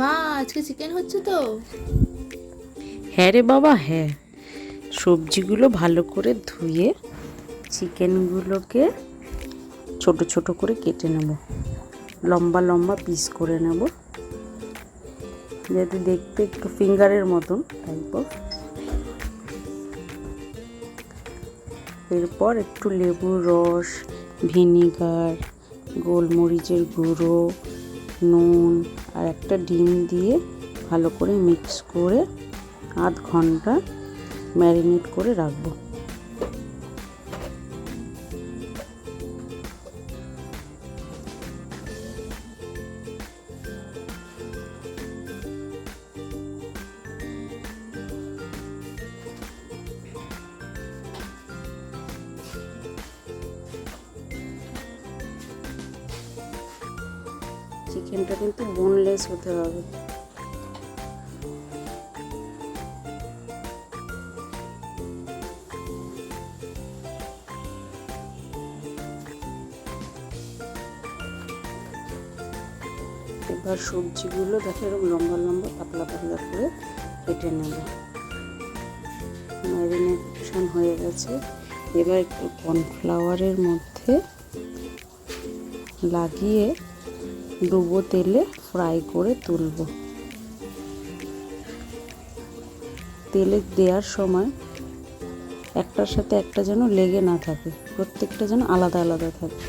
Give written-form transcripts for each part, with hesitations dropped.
মা, আজকে চিকেন হচ্ছে তো? হ্যাঁ রে বাবা, হ্যাঁ। সবজিগুলো ভালো করে ধুয়ে চিকেনগুলোকে ছোট ছোট করে কেটে নেব, লম্বা লম্বা পিস করে নেব, যাতে দেখতে একটু ফিঙ্গারের মতন টাইপ। এরপর একটু লেবুর রস, ভিনিগার, গোলমরিচের গুঁড়ো, নুন আর একটা ডিম দিয়ে ভালো করে মিক্স করে আধ ঘন্টা ম্যারিনেট করে রাখবো। চিকেনটা কিন্তু বোনলেস হতে হবে। এবার সবজিগুলো দেখো এরকম লম্বা লম্বা পাতলা পাতলা করে কেটে নেব। ম্যারিনেশন হয়ে গেছে। এবার একটু কর্নফ্লাওয়ারের মধ্যে লাগিয়ে ডুবো তেলে ফ্রাই করে তুলব। তেলে দেওয়ার সময় একটার সাথে একটা যেন লেগে না থাকে, প্রত্যেকটা যেন আলাদা আলাদা থাকে।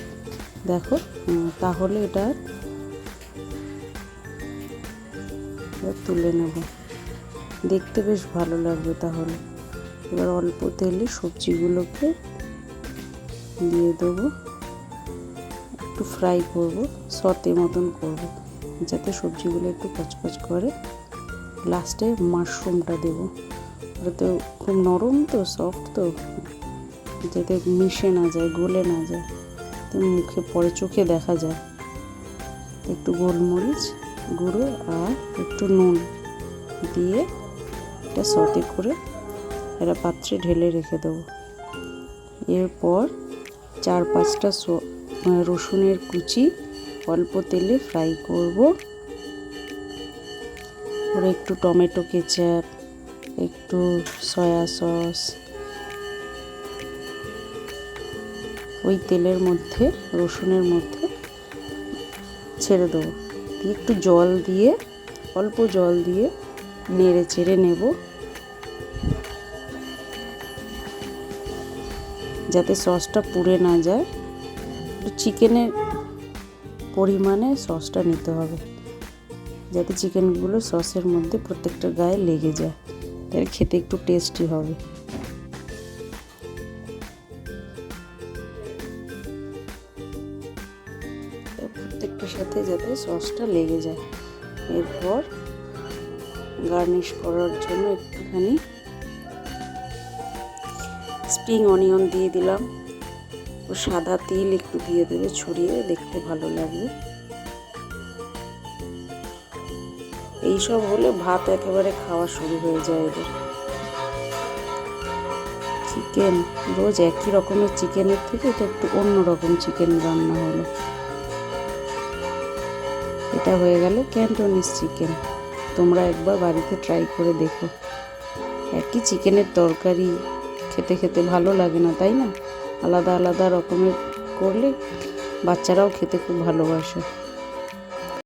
দেখো, তাহলে এটা তুলে নেব, দেখতে বেশ ভালো লাগবে তাহলে। এবার অল্প তেলে সবজিগুলোকে দিয়ে দেবো, একটু ফ্রাই করব, সতে মতন করব, যাতে সবজিগুলো একটু কচকচ করে। লাস্টে মাশরুমটা দেবো, ওটা তো খুব নরম তো, সফট তো, যাতে মিশে না যায়, গলে না যায়, তো মুখে পরে চোখে দেখা যায়। একটু গোলমরিচ গুঁড়ো আর একটু নুন দিয়ে এটা সতে করে একটা পাত্রে ঢেলে রেখে দেবো। এরপর 4-5টা রসুনের কুচি অল্প তেলে ফ্রাই করব। ওরা একটু টমেটো কেচাপ, একটু সয়া সস ওই তেলের মধ্যে, রসুনের মধ্যে ছেড়ে দেবো, দিয়ে একটু জল দিয়ে, অল্প জল দিয়ে নেড়ে চেড়ে নেব, যাতে সসটা পুড়ে না যায়। একটু চিকেনের পরিমাণে সসটা নিতে হবে, যাতে চিকেনগুলো সসের মধ্যে প্রত্যেকটা গায়ে লেগে যায়, তাহলে খেতে একটু টেস্টি হবে। প্রত্যেকটার সাথে যাতে সসটা লেগে যায়। এরপর গার্নিশ করার জন্য একটুখানি স্প্রিং অনিয়ন দিয়ে দিলাম, ও সাদা তিল একটু দিয়ে দেবে ছড়িয়ে, দেখতে ভালো লাগবে। এইসব হলে ভাত একেবারে খাওয়া শুরু হয়ে যায় এদের। চিকেন রোজ একই রকমের চিকেনের থেকে এটা একটু অন্য রকম চিকেন রান্না হলো। এটা হয়ে গেল ক্যান্টোনিজ চিকেন। তোমরা একবার বাড়িতে ট্রাই করে দেখো। একই চিকেনের তরকারি খেতে খেতে ভালো লাগে না, তাই না? আলাদা আলাদা রকমের করলে বাচ্চারাও খেতে খুব ভালোবাসে।